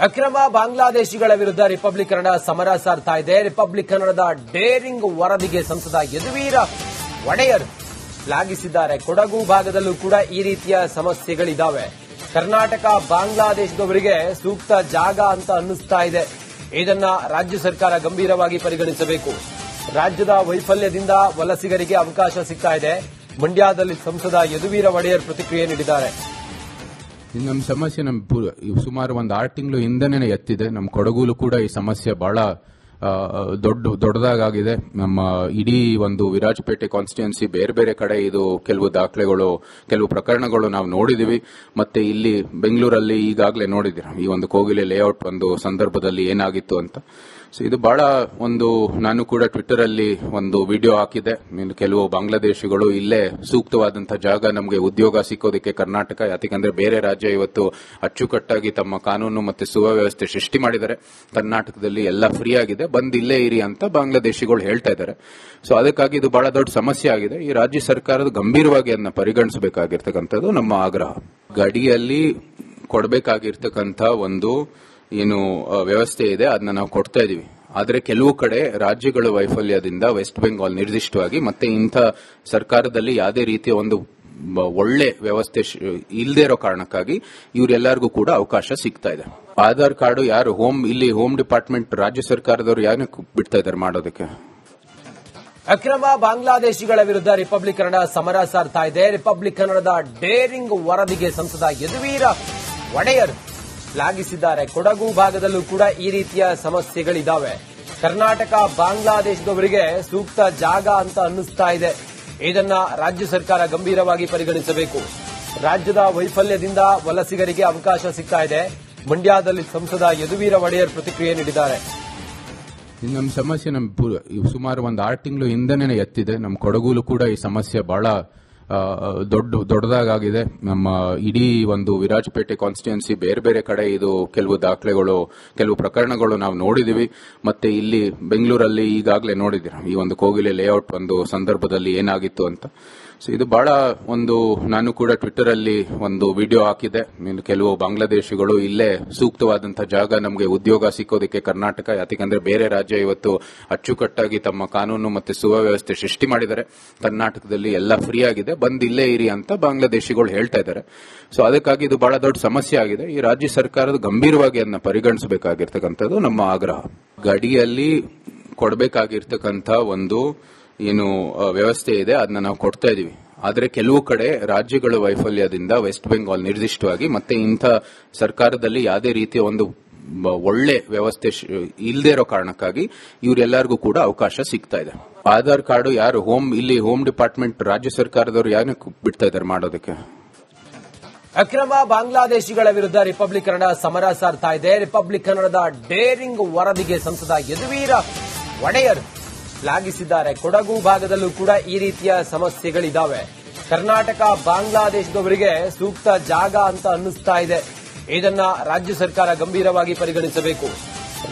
ಅಕ್ರಮ ಬಾಂಗ್ಲಾದೇಶಿಗಳ ವಿರುದ್ಧ ರಿಪಬ್ಲಿಕ್ ಕನ್ನಡ ಸಮರ ಸಾರ್ತಾ ಇದೆ. ರಿಪಬ್ಲಿಕ್ ಕನ್ನಡದ ಡೇರಿಂಗ್ ವರದಿಗೆ ಸಂಸದ ಯದುವೀರ ಒಡೆಯರ್ ಶ್ಲಾಘಿಸಿದ್ದಾರೆ. ಕೊಡಗು ಭಾಗದಲ್ಲೂ ಕೂಡ ಈ ರೀತಿಯ ಸಮಸ್ಯೆಗಳಿದ್ದಾವೆ. ಕರ್ನಾಟಕ ಬಾಂಗ್ಲಾದೇಶದವರಿಗೆ ಸೂಕ್ತ ಜಾಗ ಅಂತ ಅನ್ನಿಸ್ತಾ ಇದೆ. ಇದನ್ನ ರಾಜ್ಯ ಸರ್ಕಾರ ಗಂಭೀರವಾಗಿ ಪರಿಗಣಿಸಬೇಕು. ರಾಜ್ಯದ ವೈಫಲ್ಯದಿಂದ ವಲಸಿಗರಿಗೆ ಅವಕಾಶ ಸಿಗ್ತಾ ಇದೆ. ಮಂಡ್ಯದಲ್ಲಿ ಸಂಸದ ಯದುವೀರ ಒಡೆಯರ್ ಪ್ರತಿಕ್ರಿಯೆ ನೀಡಿದ್ದಾರೆ. ನಮ್ಮ ಸಮಸ್ಯೆ ಸುಮಾರು ಒಂದು 6 ತಿಂಗಳು ಹಿಂದೆನೇ ಎತ್ತಿದೆ. ನಮ್ಮ ಕೊಡಗೂಲು ಕೂಡ ಈ ಸಮಸ್ಯೆ ಬಹಳ ದೊಡ್ಡದಾಗಿದೆ. ನಮ್ಮ ಇಡೀ ಒಂದು ವಿರಾಜಪೇಟೆ ಕಾನ್ಸ್ಟಿಟ್ಯೂನ್ಸಿ ಬೇರೆ ಬೇರೆ ಕಡೆ ಇದು ಕೆಲವು ದಾಖಲೆಗಳು, ಕೆಲವು ಪ್ರಕರಣಗಳು ನಾವು ನೋಡಿದೀವಿ. ಮತ್ತೆ ಇಲ್ಲಿ ಬೆಂಗಳೂರಲ್ಲಿ ಈಗಾಗಲೇ ನೋಡಿದ್ದೀರಾ ಈ ಒಂದು ಕೋಗಿಲೆ ಲೇಔಟ್ ಒಂದು ಸಂದರ್ಭದಲ್ಲಿ ಏನಾಗಿತ್ತು ಅಂತ. ಸೊ ಇದು ಬಹಳ ನಾನು ಕೂಡ ಟ್ವಿಟರ್ ಅಲ್ಲಿ ಒಂದು ವಿಡಿಯೋ ಹಾಕಿದೆ. ಕೆಲವು ಬಾಂಗ್ಲಾದೇಶಿಗಳು ಇಲ್ಲೇ ಸೂಕ್ತವಾದಂತಹ ಜಾಗ ನಮಗೆ ಉದ್ಯೋಗ ಸಿಕ್ಕೋದಕ್ಕೆ ಕರ್ನಾಟಕ, ಯಾಕಂದ್ರೆ ಬೇರೆ ರಾಜ್ಯ ಇವತ್ತು ಅಚ್ಚುಕಟ್ಟಾಗಿ ತಮ್ಮ ಕಾನೂನು ಮತ್ತೆ ಸುವ್ಯವಸ್ಥೆ ಸೃಷ್ಟಿ ಮಾಡಿದ್ದಾರೆ. ಕರ್ನಾಟಕದಲ್ಲಿ ಎಲ್ಲ ಫ್ರೀ ಆಗಿದೆ, ಬಂದ್ ಇಲ್ಲೇ ಇರಿ ಅಂತ ಬಾಂಗ್ಲಾದೇಶಿಗಳು ಹೇಳ್ತಾ ಇದ್ದಾರೆ. ಸೊ ಅದಕ್ಕಾಗಿ ಇದು ಬಹಳ ದೊಡ್ಡ ಸಮಸ್ಯೆ ಆಗಿದೆ. ಈ ರಾಜ್ಯ ಸರ್ಕಾರದ ಗಂಭೀರವಾಗಿ ಅದನ್ನ ಪರಿಗಣಿಸಬೇಕಾಗಿರ್ತಕ್ಕಂಥದ್ದು ನಮ್ಮ ಆಗ್ರಹ. ಗಡಿಯಲ್ಲಿ ಕೊಡಬೇಕಾಗಿರ್ತಕ್ಕಂಥ ಒಂದು ಏನು ವ್ಯವಸ್ಥೆ ಇದೆ ಅದನ್ನ ನಾವು ಕೊಡ್ತಾ ಇದೀವಿ. ಆದರೆ ಕೆಲವು ಕಡೆ ರಾಜ್ಯಗಳ ವೈಫಲ್ಯದಿಂದ ವೆಸ್ಟ್ ಬೆಂಗಾಲ್ ನಿರ್ದಿಷ್ಟವಾಗಿ ಮತ್ತೆ ಇಂಥ ಸರ್ಕಾರದಲ್ಲಿ ಯಾವುದೇ ರೀತಿಯ ಒಂದು ಒಳ್ಳೆ ವ್ಯವಸ್ಥೆ ಇಲ್ಲದೆ ಇರೋ ಕಾರಣಕ್ಕಾಗಿ ಇವರೆಲ್ಲರಿಗೂ ಕೂಡ ಅವಕಾಶ ಸಿಗ್ತಾ ಇದೆ. ಆಧಾರ್ ಕಾರ್ಡು ಯಾರು ಇಲ್ಲಿ ಹೋಮ್ ಡಿಪಾರ್ಟ್ಮೆಂಟ್ ರಾಜ್ಯ ಸರ್ಕಾರದವರು ಯಾರು ಬಿಡ್ತಾ ಇದ್ದಾರೆ ಮಾಡೋದಕ್ಕೆ. ಅಕ್ರಮ ಬಾಂಗ್ಲಾದೇಶಿಗಳ ವಿರುದ್ಧ ರಿಪಬ್ಲಿಕ್ ಕನ್ನಡ ಸಮರ ಸಾರ್ತಾ ಇದೆ. ರಿಪಬ್ಲಿಕ್ ಕನ್ನಡದ ಡೇರಿಂಗ್ ವರದಿಗೆ ಸಂಸದ ಯದುವೀರ ಒಡೆಯರ್ ಶ್ಲಾಘಿಸಿದ್ದಾರೆ. ಕೊಡಗು ಭಾಗದಲ್ಲೂ ಕೂಡ ಈ ರೀತಿಯ ಸಮಸ್ಯೆಗಳಿದ್ದಾವೆ. ಕರ್ನಾಟಕ ಬಾಂಗ್ಲಾದೇಶದವರಿಗೆ ಸೂಕ್ತ ಜಾಗ ಅಂತ ಅನ್ನಿಸ್ತಾ ಇದೆ. ಇದನ್ನ ರಾಜ್ಯ ಸರ್ಕಾರ ಗಂಭೀರವಾಗಿ ಪರಿಗಣಿಸಬೇಕು. ರಾಜ್ಯದ ವೈಫಲ್ಯದಿಂದ ವಲಸಿಗರಿಗೆ ಅವಕಾಶ ಸಿಗ್ತಾ ಇದೆ. ಮಂಡ್ಯದಲ್ಲಿ ಸಂಸದ ಯದುವೀರ ಒಡೆಯರ್ ಪ್ರತಿಕ್ರಿಯೆ ನೀಡಿದ್ದಾರೆ. ನಮ್ಮ ಸಮಸ್ಯೆ ಸುಮಾರು ಒಂದು 6 ತಿಂಗಳು ಹಿಂದೆನೇ ಎತ್ತಿದೆ. ನಮ್ಮ ಕೊಡಗೂಲು ಕೂಡ ಈ ಸಮಸ್ಯೆ ಬಹಳ ದೊಡ್ಡದಾಗಿದೆ. ನಮ್ಮ ಇಡೀ ಒಂದು ವಿರಾಜಪೇಟೆ ಕಾನ್ಸ್ಟಿಟ್ಯೂನ್ಸಿ ಬೇರೆ ಬೇರೆ ಕಡೆ ಇದು ಕೆಲವು ದಾಖಲೆಗಳು, ಕೆಲವು ಪ್ರಕರಣಗಳು ನಾವು ನೋಡಿದೀವಿ. ಮತ್ತೆ ಇಲ್ಲಿ ಬೆಂಗಳೂರಲ್ಲಿ ಈಗಾಗಲೇ ನೋಡಿದ್ದೀರಾ ಈ ಒಂದು ಕೋಗಿಲೆ ಲೇಔಟ್ ಒಂದು ಸಂದರ್ಭದಲ್ಲಿ ಏನಾಗಿತ್ತು ಅಂತ. ಸೊ ಇದು ಬಹಳ ನಾನು ಕೂಡ ಟ್ವಿಟರ್ ಅಲ್ಲಿ ಒಂದು ವಿಡಿಯೋ ಹಾಕಿದೆ. ಕೆಲವು ಬಾಂಗ್ಲಾದೇಶಿಗಳು ಇಲ್ಲೇ ಸೂಕ್ತವಾದಂತಹ ಜಾಗ ನಮಗೆ ಉದ್ಯೋಗ ಸಿಕ್ಕೋದಕ್ಕೆ ಕರ್ನಾಟಕ, ಯಾಕಂದ್ರೆ ಬೇರೆ ರಾಜ್ಯ ಇವತ್ತು ಅಚ್ಚುಕಟ್ಟಾಗಿ ತಮ್ಮ ಕಾನೂನು ಮತ್ತೆ ಸುವ್ಯವಸ್ಥೆ ಸೃಷ್ಟಿ ಮಾಡಿದ್ದಾರೆ. ಕರ್ನಾಟಕದಲ್ಲಿ ಎಲ್ಲ ಫ್ರೀ ಆಗಿದೆ, ಬಂದ್ ಇಲ್ಲೇ ಇರಿ ಅಂತ ಬಾಂಗ್ಲಾದೇಶಿಗಳು ಹೇಳ್ತಾ ಇದ್ದಾರೆ. ಸೊ ಅದಕ್ಕಾಗಿ ಇದು ಬಹಳ ದೊಡ್ಡ ಸಮಸ್ಯೆ ಆಗಿದೆ. ಈ ರಾಜ್ಯ ಸರ್ಕಾರದ ಗಂಭೀರವಾಗಿ ಅದನ್ನ ಪರಿಗಣಿಸಬೇಕಾಗಿರ್ತಕ್ಕಂಥದ್ದು ನಮ್ಮ ಆಗ್ರಹ. ಗಡಿಯಲ್ಲಿ ಕೊಡಬೇಕಾಗಿರ್ತಕ್ಕಂಥ ಒಂದು ಏನು ವ್ಯವಸ್ಥೆ ಇದೆ ಅದನ್ನ ನಾವು ಕೊಡ್ತಾ ಇದೀವಿ. ಆದರೆ ಕೆಲವು ಕಡೆ ರಾಜ್ಯಗಳ ವೈಫಲ್ಯದಿಂದ ವೆಸ್ಟ್ ಬೆಂಗಾಲ್ ನಿರ್ದಿಷ್ಟವಾಗಿ ಮತ್ತೆ ಇಂಥ ಸರ್ಕಾರದಲ್ಲಿ ಯಾವುದೇ ರೀತಿಯ ಒಂದು ಒಳ್ಳೆ ವ್ಯವಸ್ಥೆ ಇಲ್ಲದೆ ಇರೋ ಕಾರಣಕ್ಕಾಗಿ ಇವರೆಲ್ಲರಿಗೂ ಕೂಡ ಅವಕಾಶ ಸಿಗ್ತಾ ಇದೆ. ಆಧಾರ್ ಕಾರ್ಡು ಯಾರು ಹೋಮ್ ಡಿಪಾರ್ಟ್ಮೆಂಟ್ ರಾಜ್ಯ ಸರ್ಕಾರದವರು ಯಾರು ಬಿಡ್ತಾ ಇದ್ದಾರೆ ಮಾಡೋದಕ್ಕೆ. ಅಕ್ರಮ ಬಾಂಗ್ಲಾದೇಶಿಗಳ ವಿರುದ್ಧ ರಿಪಬ್ಲಿಕ್ ಕನ್ನಡ ಸಮರ ಸಾರ್ತಾ ಇದೆ. ರಿಪಬ್ಲಿಕ್ ಕನ್ನಡದ ಡೇರಿಂಗ್ ವರದಿಗೆ ಸಂಸದ ಯದುವೀರ ಒಡೆಯರ್ ಶ್ಲಾಘಿಸಿದ್ದಾರೆ. ಕೊಡಗು ಭಾಗದಲ್ಲೂ ಕೂಡ ಈ ರೀತಿಯ ಸಮಸ್ಯೆಗಳಿದ್ದಾವೆ. ಕರ್ನಾಟಕ ಬಾಂಗ್ಲಾದೇಶದವರಿಗೆ ಸೂಕ್ತ ಜಾಗ ಅಂತ ಅನ್ನಿಸ್ತಾ ಇದೆ. ಇದನ್ನ ರಾಜ್ಯ ಸರ್ಕಾರ ಗಂಭೀರವಾಗಿ ಪರಿಗಣಿಸಬೇಕು.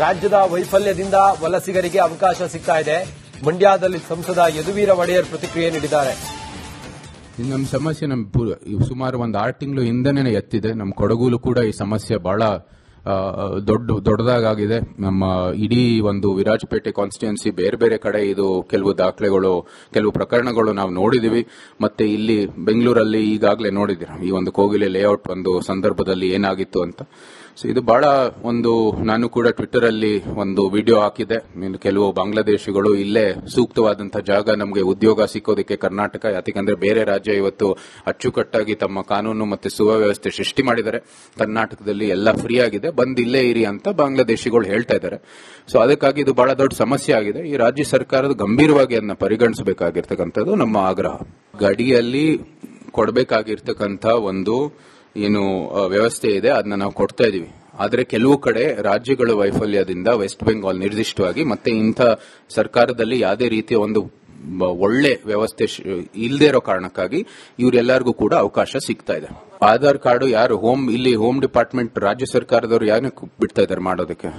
ರಾಜ್ಯದ ವೈಫಲ್ಯದಿಂದ ವಲಸಿಗರಿಗೆ ಅವಕಾಶ ಸಿಗ್ತಾ ಇದೆ. ಮಂಡ್ಯದಲ್ಲಿ ಸಂಸದ ಯದುವೀರ ಒಡೆಯರ್ ಪ್ರತಿಕ್ರಿಯೆ ನೀಡಿದ್ದಾರೆ. ನಮ್ಮ ಸಮಸ್ಯೆ ಸುಮಾರು ಒಂದು 6 ತಿಂಗಳು ಹಿಂದೆನೇ ಎತ್ತಿದೆ. ನಮ್ಮ ಕೊಡಗೂಲು ಕೂಡ ಈ ಸಮಸ್ಯೆ ಬಹಳ ದೊಡ್ಡದಾಗಿದೆ. ನಮ್ಮ ಇಡೀ ಒಂದು ವಿರಾಜಪೇಟೆ ಕಾನ್ಸ್ಟಿಟ್ಯೂನ್ಸಿ ಬೇರೆ ಬೇರೆ ಕಡೆ ಇದು ಕೆಲವು ದಾಖಲೆಗಳು, ಕೆಲವು ಪ್ರಕರಣಗಳು ನಾವು ನೋಡಿದೀವಿ. ಮತ್ತೆ ಇಲ್ಲಿ ಬೆಂಗಳೂರಲ್ಲಿ ಈಗಾಗಲೇ ನೋಡಿದ್ದೀರಾ ಈ ಒಂದು ಕೋಗಿಲೆ ಲೇಔಟ್ ಒಂದು ಸಂದರ್ಭದಲ್ಲಿ ಏನಾಗಿತ್ತು ಅಂತ. ಸೊ ಇದು ಬಹಳ ನಾನು ಕೂಡ ಟ್ವಿಟರ್ ಅಲ್ಲಿ ಒಂದು ವಿಡಿಯೋ ಹಾಕಿದೆ. ಕೆಲವು ಬಾಂಗ್ಲಾದೇಶಿಗಳು ಇಲ್ಲೇ ಸೂಕ್ತವಾದಂತಹ ಜಾಗ ನಮಗೆ ಉದ್ಯೋಗ ಸಿಕ್ಕೋದಕ್ಕೆ ಕರ್ನಾಟಕ, ಯಾಕಂದ್ರೆ ಬೇರೆ ರಾಜ್ಯ ಇವತ್ತು ಅಚ್ಚುಕಟ್ಟಾಗಿ ತಮ್ಮ ಕಾನೂನು ಮತ್ತೆ ಸುವ್ಯವಸ್ಥೆ ಸೃಷ್ಟಿ ಮಾಡಿದ್ದಾರೆ. ಕರ್ನಾಟಕದಲ್ಲಿ ಎಲ್ಲ ಫ್ರೀ ಆಗಿದೆ, ಬಂದ್ ಇಲ್ಲೇ ಇರಿ ಅಂತ ಬಾಂಗ್ಲಾದೇಶಿಗಳು ಹೇಳ್ತಾ ಇದ್ದಾರೆ. ಸೊ ಅದಕ್ಕಾಗಿ ಇದು ಬಹಳ ದೊಡ್ಡ ಸಮಸ್ಯೆ ಆಗಿದೆ. ಈ ರಾಜ್ಯ ಸರ್ಕಾರದ ಗಂಭೀರವಾಗಿ ಅದನ್ನ ಪರಿಗಣಿಸಬೇಕಾಗಿರ್ತಕ್ಕಂಥದ್ದು ನಮ್ಮ ಆಗ್ರಹ. ಗಡಿಯಲ್ಲಿ ಕೊಡಬೇಕಾಗಿರ್ತಕ್ಕಂಥ ಒಂದು ಏನು ವ್ಯವಸ್ಥೆ ಇದೆ ಅದನ್ನ ನಾವು ಕೊಡ್ತಾ ಇದೀವಿ. ಆದರೆ ಕೆಲವು ಕಡೆ ರಾಜ್ಯಗಳ ವೈಫಲ್ಯದಿಂದ ವೆಸ್ಟ್ ಬೆಂಗಾಲ್ ನಿರ್ದಿಷ್ಟವಾಗಿ ಮತ್ತೆ ಇಂಥ ಸರ್ಕಾರದಲ್ಲಿ ಯಾವುದೇ ರೀತಿಯ ಒಂದು ಒಳ್ಳೆ ವ್ಯವಸ್ಥೆ ಇಲ್ಲದೆ ಇರೋ ಕಾರಣಕ್ಕಾಗಿ ಇವರೆಲ್ಲರಿಗೂ ಕೂಡ ಅವಕಾಶ ಸಿಗ್ತಾ ಇದೆ. ಆಧಾರ್ ಕಾರ್ಡು ಯಾರು ಹೋಮ್ ಡಿಪಾರ್ಟ್ಮೆಂಟ್ ರಾಜ್ಯ ಸರ್ಕಾರದವರು ಯಾರು ಬಿಡ್ತಾ ಇದ್ದಾರೆ ಮಾಡೋದಕ್ಕೆ.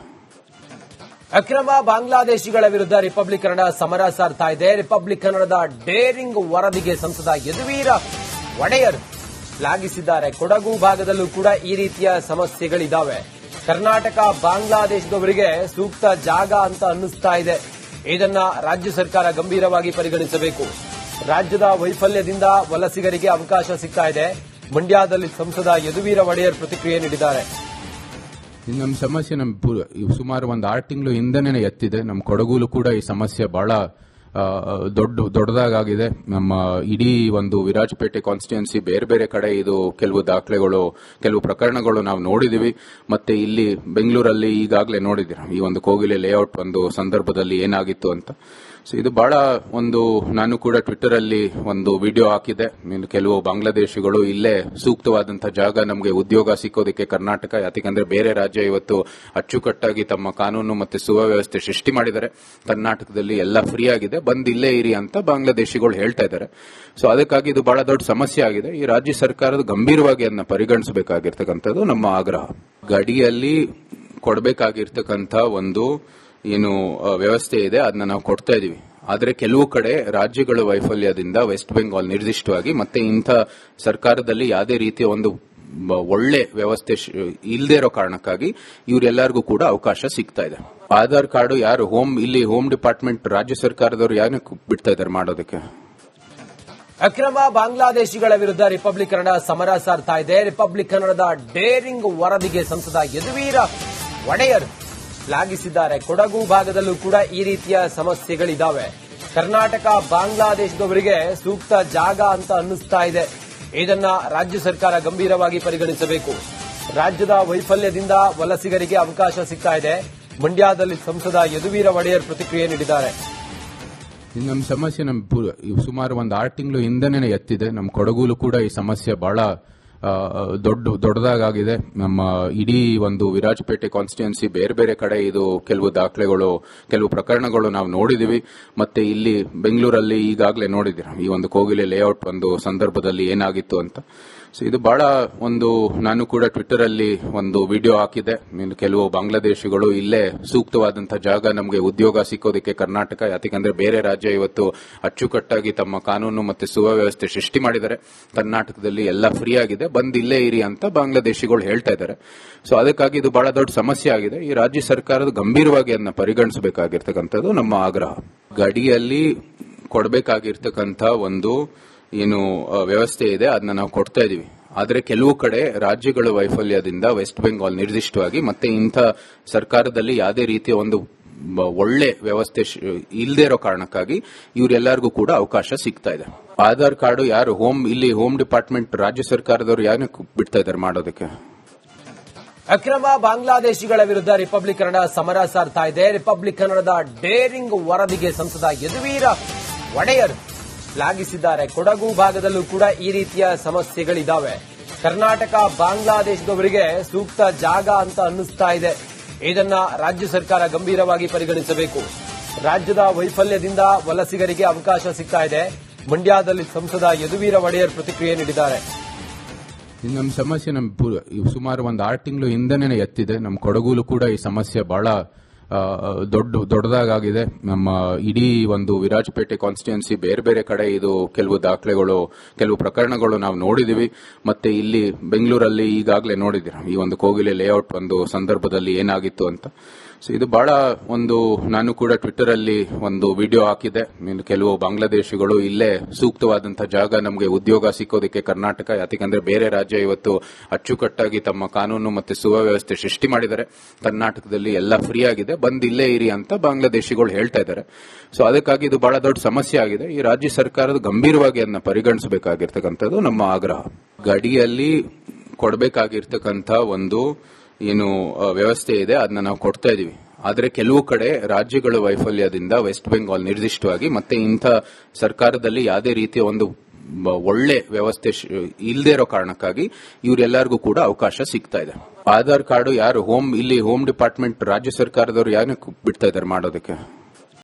ಅಕ್ರಮ ಬಾಂಗ್ಲಾದೇಶಿಗಳ ವಿರುದ್ಧ ರಿಪಬ್ಲಿಕ್ ಕನ್ನಡ ಸಮರ ಸಾರ್ತಾ ಇದೆ. ರಿಪಬ್ಲಿಕ್ ಕನ್ನಡದ ಡೇರಿಂಗ್ ವರದಿಗೆ ಸಂಸದ ಯದುವೀರ ಒಡೆಯರ್ ಶ್ಲಾಘಿಸಿದ್ದಾರೆ. ಕೊಡಗು ಭಾಗದಲ್ಲೂ ಕೂಡ ಈ ರೀತಿಯ ಸಮಸ್ಯೆಗಳಿದ್ದಾವೆ. ಕರ್ನಾಟಕ ಬಾಂಗ್ಲಾದೇಶದವರಿಗೆ ಸೂಕ್ತ ಜಾಗ ಅಂತ ಅನ್ನಿಸ್ತಾ ಇದೆ. ಇದನ್ನ ರಾಜ್ಯ ಸರ್ಕಾರ ಗಂಭೀರವಾಗಿ ಪರಿಗಣಿಸಬೇಕು. ರಾಜ್ಯದ ವೈಫಲ್ಯದಿಂದ ವಲಸಿಗರಿಗೆ ಅವಕಾಶ ಸಿಗ್ತಾ ಇದೆ. ಮಂಡ್ಯದಲ್ಲಿ ಸಂಸದ ಯದುವೀರ ಒಡೆಯರ್ ಪ್ರತಿಕ್ರಿಯೆ ನೀಡಿದ್ದಾರೆ. ನಮ್ಮ ಸಮಸ್ಯೆ ಸುಮಾರು ಒಂದು 6 ತಿಂಗಳು ಹಿಂದೆನೇ ಎತ್ತಿದೆ. ನಮ್ಮ ಕೊಡಗೂಲು ಕೂಡ ಈ ಸಮಸ್ಯೆ ಬಹಳ ದೊಡ್ಡದಾಗಿದೆ. ನಮ್ಮ ಇಡೀ ಒಂದು ವಿರಾಜಪೇಟೆ ಕಾನ್ಸ್ಟಿಟ್ಯೂನ್ಸಿ ಬೇರೆ ಬೇರೆ ಕಡೆ ಇದು ಕೆಲವು ದಾಖಲೆಗಳು, ಕೆಲವು ಪ್ರಕರಣಗಳು ನಾವು ನೋಡಿದೀವಿ. ಮತ್ತೆ ಇಲ್ಲಿ ಬೆಂಗಳೂರಲ್ಲಿ ಈಗಾಗಲೇ ನೋಡಿದ್ದೀರಾ ಈ ಒಂದು ಕೋಗಿಲೆ ಲೇಔಟ್ ಒಂದು ಸಂದರ್ಭದಲ್ಲಿ ಏನಾಗಿತ್ತು ಅಂತ. ಸೊ ಇದು ಬಹಳ ನಾನು ಕೂಡ ಟ್ವಿಟರ್ ಅಲ್ಲಿ ಒಂದು ವಿಡಿಯೋ ಹಾಕಿದೆ. ಕೆಲವು ಬಾಂಗ್ಲಾದೇಶಿಗಳು ಇಲ್ಲೇ ಸೂಕ್ತವಾದಂತಹ ಜಾಗ ನಮಗೆ ಉದ್ಯೋಗ ಸಿಕ್ಕೋದಕ್ಕೆ ಕರ್ನಾಟಕ, ಯಾಕಂದ್ರೆ ಬೇರೆ ರಾಜ್ಯ ಇವತ್ತು ಅಚ್ಚುಕಟ್ಟಾಗಿ ತಮ್ಮ ಕಾನೂನು ಮತ್ತೆ ಸುವ್ಯವಸ್ಥೆ ಸೃಷ್ಟಿ ಮಾಡಿದ್ದಾರೆ. ಕರ್ನಾಟಕದಲ್ಲಿ ಎಲ್ಲ ಫ್ರೀ ಆಗಿದೆ, ಬಂದ್ ಇಲ್ಲೇ ಇರಿ ಅಂತ ಬಾಂಗ್ಲಾದೇಶಿಗಳು ಹೇಳ್ತಾ ಇದ್ದಾರೆ. ಸೊ ಅದಕ್ಕಾಗಿ ಇದು ಬಹಳ ದೊಡ್ಡ ಸಮಸ್ಯೆ ಆಗಿದೆ. ಈ ರಾಜ್ಯ ಸರ್ಕಾರದ ಗಂಭೀರವಾಗಿ ಅದನ್ನ ಪರಿಗಣಿಸಬೇಕಾಗಿರ್ತಕ್ಕಂಥದ್ದು ನಮ್ಮ ಆಗ್ರಹ. ಗಡಿಯಲ್ಲಿ ಕೊಡಬೇಕಾಗಿರ್ತಕ್ಕಂಥ ಒಂದು ಏನು ವ್ಯವಸ್ಥೆ ಇದೆ ಅದನ್ನ ನಾವು ಕೊಡ್ತಾ ಇದೀವಿ. ಆದರೆ ಕೆಲವು ಕಡೆ ರಾಜ್ಯಗಳ ವೈಫಲ್ಯದಿಂದ ವೆಸ್ಟ್ ಬೆಂಗಾಲ್ ನಿರ್ದಿಷ್ಟವಾಗಿ ಮತ್ತೆ ಇಂಥ ಸರ್ಕಾರದಲ್ಲಿ ಯಾವುದೇ ರೀತಿಯ ಒಂದು ಒಳ್ಳೆ ವ್ಯವಸ್ಥೆ ಇಲ್ಲದೆ ಇರೋ ಕಾರಣಕ್ಕಾಗಿ ಇವರೆಲ್ಲರಿಗೂ ಕೂಡ ಅವಕಾಶ ಸಿಗ್ತಾ ಇದೆ. ಆಧಾರ್ ಕಾರ್ಡು ಯಾರು ಹೋಮ್ ಡಿಪಾರ್ಟ್ಮೆಂಟ್ ರಾಜ್ಯ ಸರ್ಕಾರದವರು ಯಾರು ಬಿಡ್ತಾ ಇದ್ದಾರೆ ಮಾಡೋದಕ್ಕೆ. ಅಕ್ರಮ ಬಾಂಗ್ಲಾದೇಶಿಗಳ ವಿರುದ್ಧ ರಿಪಬ್ಲಿಕ್ ಕನ್ನಡ ಸಮರ ಸಾರ್ತಾ ಇದೆ. ರಿಪಬ್ಲಿಕ್ ಕನ್ನಡದ ಡೇರಿಂಗ್ ವರದಿಗೆ ಸಂಸದ ಯದುವೀರ ಒಡೆಯರ್ ಶ್ಲಾಘಿಸಿದ್ದಾರೆ. ಕೊಡಗು ಭಾಗದಲ್ಲೂ ಕೂಡ ಈ ರೀತಿಯ ಸಮಸ್ಯೆಗಳಿದ್ದಾವೆ. ಕರ್ನಾಟಕ ಬಾಂಗ್ಲಾದೇಶದವರಿಗೆ ಸೂಕ್ತ ಜಾಗ ಅಂತ ಅನ್ನಿಸ್ತಾ ಇದೆ. ಇದನ್ನ ರಾಜ್ಯ ಸರ್ಕಾರ ಗಂಭೀರವಾಗಿ ಪರಿಗಣಿಸಬೇಕು. ರಾಜ್ಯದ ವೈಫಲ್ಯದಿಂದ ವಲಸಿಗರಿಗೆ ಅವಕಾಶ ಸಿಗ್ತಾ ಇದೆ. ಮಂಡ್ಯದಲ್ಲಿ ಸಂಸದ ಯದುವೀರ ಒಡೆಯರ್ ಪ್ರತಿಕ್ರಿಯೆ ನೀಡಿದ್ದಾರೆ. ನಮ್ಮ ಸಮಸ್ಯೆ ಸುಮಾರು ಒಂದು 6 ತಿಂಗಳು ಹಿಂದೆನೇ ಎತ್ತಿದೆ. ನಮ್ಮ ಕೊಡಗೂಲು ಕೂಡ ಈ ಸಮಸ್ಯೆ ಬಹಳ ದೊಡ್ಡದಾಗಿದೆ. ನಮ್ಮ ಇಡೀ ಒಂದು ವಿರಾಜಪೇಟೆ ಕಾನ್ಸ್ಟಿಟ್ಯೂನ್ಸಿ ಬೇರೆ ಬೇರೆ ಕಡೆ ಇದು ಕೆಲವು ದಾಖಲೆಗಳು, ಕೆಲವು ಪ್ರಕರಣಗಳು ನಾವು ನೋಡಿದೀವಿ. ಮತ್ತೆ ಇಲ್ಲಿ ಬೆಂಗಳೂರಲ್ಲಿ ಈಗಾಗಲೇ ನೋಡಿದ್ದೀರಾ ಈ ಒಂದು ಕೋಗಿಲೆ ಲೇಔಟ್ ಒಂದು ಸಂದರ್ಭದಲ್ಲಿ ಏನಾಗಿತ್ತು ಅಂತ. ಸೊ ಇದು ಬಹಳ ನಾನು ಕೂಡ ಟ್ವಿಟರ್ ಅಲ್ಲಿ ಒಂದು ವಿಡಿಯೋ ಹಾಕಿದೆ. ಕೆಲವು ಬಾಂಗ್ಲಾದೇಶಿಗಳು ಇಲ್ಲೇ ಸೂಕ್ತವಾದಂತಹ ಜಾಗ ನಮಗೆ ಉದ್ಯೋಗ ಸಿಕ್ಕೋದಕ್ಕೆ ಕರ್ನಾಟಕ, ಯಾಕಂದ್ರೆ ಬೇರೆ ರಾಜ್ಯ ಇವತ್ತು ಅಚ್ಚುಕಟ್ಟಾಗಿ ತಮ್ಮ ಕಾನೂನು ಮತ್ತೆ ಸುವ್ಯವಸ್ಥೆ ಸೃಷ್ಟಿ ಮಾಡಿದ್ದಾರೆ. ಕರ್ನಾಟಕದಲ್ಲಿ ಎಲ್ಲ ಫ್ರೀ ಆಗಿದೆ, ಬಂದ್ ಇಲ್ಲೇ ಇರಿ ಅಂತ ಬಾಂಗ್ಲಾದೇಶಿಗಳು ಹೇಳ್ತಾ ಇದ್ದಾರೆ. ಸೊ ಅದಕ್ಕಾಗಿ ಇದು ಬಹಳ ದೊಡ್ಡ ಸಮಸ್ಯೆ ಆಗಿದೆ. ಈ ರಾಜ್ಯ ಸರ್ಕಾರದ ಗಂಭೀರವಾಗಿ ಅದನ್ನ ಪರಿಗಣಿಸಬೇಕಾಗಿರ್ತಕ್ಕಂಥದ್ದು ನಮ್ಮ ಆಗ್ರಹ. ಗಡಿಯಲ್ಲಿ ಕೊಡಬೇಕಾಗಿರ್ತಕ್ಕಂಥ ಒಂದು ಏನು ವ್ಯವಸ್ಥೆ ಇದೆ ಅದನ್ನ ನಾವು ಕೊಡ್ತಾ ಇದೀವಿ. ಆದರೆ ಕೆಲವು ಕಡೆ ರಾಜ್ಯಗಳ ವೈಫಲ್ಯದಿಂದ ವೆಸ್ಟ್ ಬೆಂಗಾಲ್ ನಿರ್ದಿಷ್ಟವಾಗಿ ಮತ್ತೆ ಇಂಥ ಸರ್ಕಾರದಲ್ಲಿ ಯಾವುದೇ ರೀತಿಯ ಒಂದು ಒಳ್ಳೆ ವ್ಯವಸ್ಥೆ ಇಲ್ಲದೆ ಇರೋ ಕಾರಣಕ್ಕಾಗಿ ಇವರೆಲ್ಲರಿಗೂ ಕೂಡ ಅವಕಾಶ ಸಿಗ್ತಾ ಇದೆ. ಆಧಾರ್ ಕಾರ್ಡು ಯಾರು ಹೋಮ್ ಡಿಪಾರ್ಟ್ಮೆಂಟ್ ರಾಜ್ಯ ಸರ್ಕಾರದವರು ಯಾರು ಬಿಡ್ತಾ ಇದ್ದಾರೆ ಮಾಡೋದಕ್ಕೆ. ಅಕ್ರಮ ಬಾಂಗ್ಲಾದೇಶಿಗಳ ವಿರುದ್ಧ ರಿಪಬ್ಲಿಕ್ ಕನ್ನಡ ಸಮರ ಸಾರ್ತಾ ಇದೆ. ರಿಪಬ್ಲಿಕ್ ಕನ್ನಡದ ಡೇರಿಂಗ್ ವರದಿಗೆ ಸಂಸದ ಯದುವೀರ ಒಡೆಯರ್ ಶ್ಲಾಘಿಸಿದ್ದಾರೆ. ಕೊಡಗು ಭಾಗದಲ್ಲೂ ಕೂಡ ಈ ರೀತಿಯ ಸಮಸ್ಯೆಗಳಿದ್ದಾವೆ. ಕರ್ನಾಟಕ ಬಾಂಗ್ಲಾದೇಶದವರಿಗೆ ಸೂಕ್ತ ಜಾಗ ಅಂತ ಅನ್ನಿಸ್ತಾ ಇದೆ. ಇದನ್ನ ರಾಜ್ಯ ಸರ್ಕಾರ ಗಂಭೀರವಾಗಿ ಪರಿಗಣಿಸಬೇಕು. ರಾಜ್ಯದ ವೈಫಲ್ಯದಿಂದ ವಲಸಿಗರಿಗೆ ಅವಕಾಶ ಸಿಗ್ತಾ ಇದೆ. ಮಂಡ್ಯದಲ್ಲಿ ಸಂಸದ ಯದುವೀರ ಒಡೆಯರ್ ಪ್ರತಿಕ್ರಿಯೆ ನೀಡಿದ್ದಾರೆ. ನಮ್ಮ ಸಮಸ್ಯೆ ಸುಮಾರು ಒಂದು 6 ತಿಂಗಳು ಹಿಂದೆನೇ ಎತ್ತಿದೆ. ನಮ್ಮ ಕೊಡಗೂಲು ಕೂಡ ಈ ಸಮಸ್ಯೆ ಬಹಳ ದೊಡ್ಡದಾಗಿದೆ. ನಮ್ಮ ಇಡೀ ಒಂದು ವಿರಾಜಪೇಟೆ ಕಾನ್ಸ್ಟಿಟ್ಯೂನ್ಸಿ ಬೇರೆ ಬೇರೆ ಕಡೆ ಇದು ಕೆಲವು ದಾಖಲೆಗಳು, ಕೆಲವು ಪ್ರಕರಣಗಳು ನಾವು ನೋಡಿದೀವಿ. ಮತ್ತೆ ಇಲ್ಲಿ ಬೆಂಗಳೂರಲ್ಲಿ ಈಗಾಗಲೇ ನೋಡಿದ್ದೀರಾ ಈ ಒಂದು ಕೋಗಿಲೆ ಲೇಔಟ್ ಒಂದು ಸಂದರ್ಭದಲ್ಲಿ ಏನಾಗಿತ್ತು ಅಂತ. ಸೊ ಇದು ಬಹಳ ನಾನು ಕೂಡ ಟ್ವಿಟರ್ ಅಲ್ಲಿ ಒಂದು ವಿಡಿಯೋ ಹಾಕಿದೆ. ಕೆಲವು ಬಾಂಗ್ಲಾದೇಶಿಗಳು ಇಲ್ಲೇ ಸೂಕ್ತವಾದಂತಹ ಜಾಗ ನಮಗೆ ಉದ್ಯೋಗ ಸಿಕ್ಕೋದಕ್ಕೆ ಕರ್ನಾಟಕ, ಯಾಕಂದ್ರೆ ಬೇರೆ ರಾಜ್ಯ ಇವತ್ತು ಅಚ್ಚುಕಟ್ಟಾಗಿ ತಮ್ಮ ಕಾನೂನು ಮತ್ತೆ ಸುವ್ಯವಸ್ಥೆ ಸೃಷ್ಟಿ ಮಾಡಿದ್ದಾರೆ. ಕರ್ನಾಟಕದಲ್ಲಿ ಎಲ್ಲ ಫ್ರೀ ಆಗಿದೆ, ಬಂದ್ ಇಲ್ಲೇ ಇರಿ ಅಂತ ಬಾಂಗ್ಲಾದೇಶಿಗಳು ಹೇಳ್ತಾ ಇದ್ದಾರೆ. ಸೊ ಅದಕ್ಕಾಗಿ ಇದು ಬಹಳ ದೊಡ್ಡ ಸಮಸ್ಯೆ ಆಗಿದೆ. ಈ ರಾಜ್ಯ ಸರ್ಕಾರದ ಗಂಭೀರವಾಗಿ ಅದನ್ನ ಪರಿಗಣಿಸಬೇಕಾಗಿರ್ತಕ್ಕಂಥದ್ದು ನಮ್ಮ ಆಗ್ರಹ. ಗಡಿಯಲ್ಲಿ ಕೊಡಬೇಕಾಗಿರ್ತಕ್ಕಂಥ ಒಂದು ಏನು ವ್ಯವಸ್ಥೆ ಇದೆ ಅದನ್ನ ನಾವು ಕೊಡ್ತಾ ಇದೀವಿ. ಆದರೆ ಕೆಲವು ಕಡೆ ರಾಜ್ಯಗಳ ವೈಫಲ್ಯದಿಂದ ವೆಸ್ಟ್ ಬೆಂಗಾಲ್ ನಿರ್ದಿಷ್ಟವಾಗಿ ಮತ್ತೆ ಇಂಥ ಸರ್ಕಾರದಲ್ಲಿ ಯಾವುದೇ ರೀತಿಯ ಒಂದು ಒಳ್ಳೆ ವ್ಯವಸ್ಥೆ ಇಲ್ಲದೆ ಇರೋ ಕಾರಣಕ್ಕಾಗಿ ಇವರೆಲ್ಲರಿಗೂ ಕೂಡ ಅವಕಾಶ ಸಿಗ್ತಾ ಇದೆ. ಆಧಾರ್ ಕಾರ್ಡು ಯಾರು ಹೋಮ್ ಡಿಪಾರ್ಟ್ಮೆಂಟ್ ರಾಜ್ಯ ಸರ್ಕಾರದವರು ಯಾರು ಬಿಡ್ತಾ ಇದ್ದಾರೆ ಮಾಡೋದಕ್ಕೆ.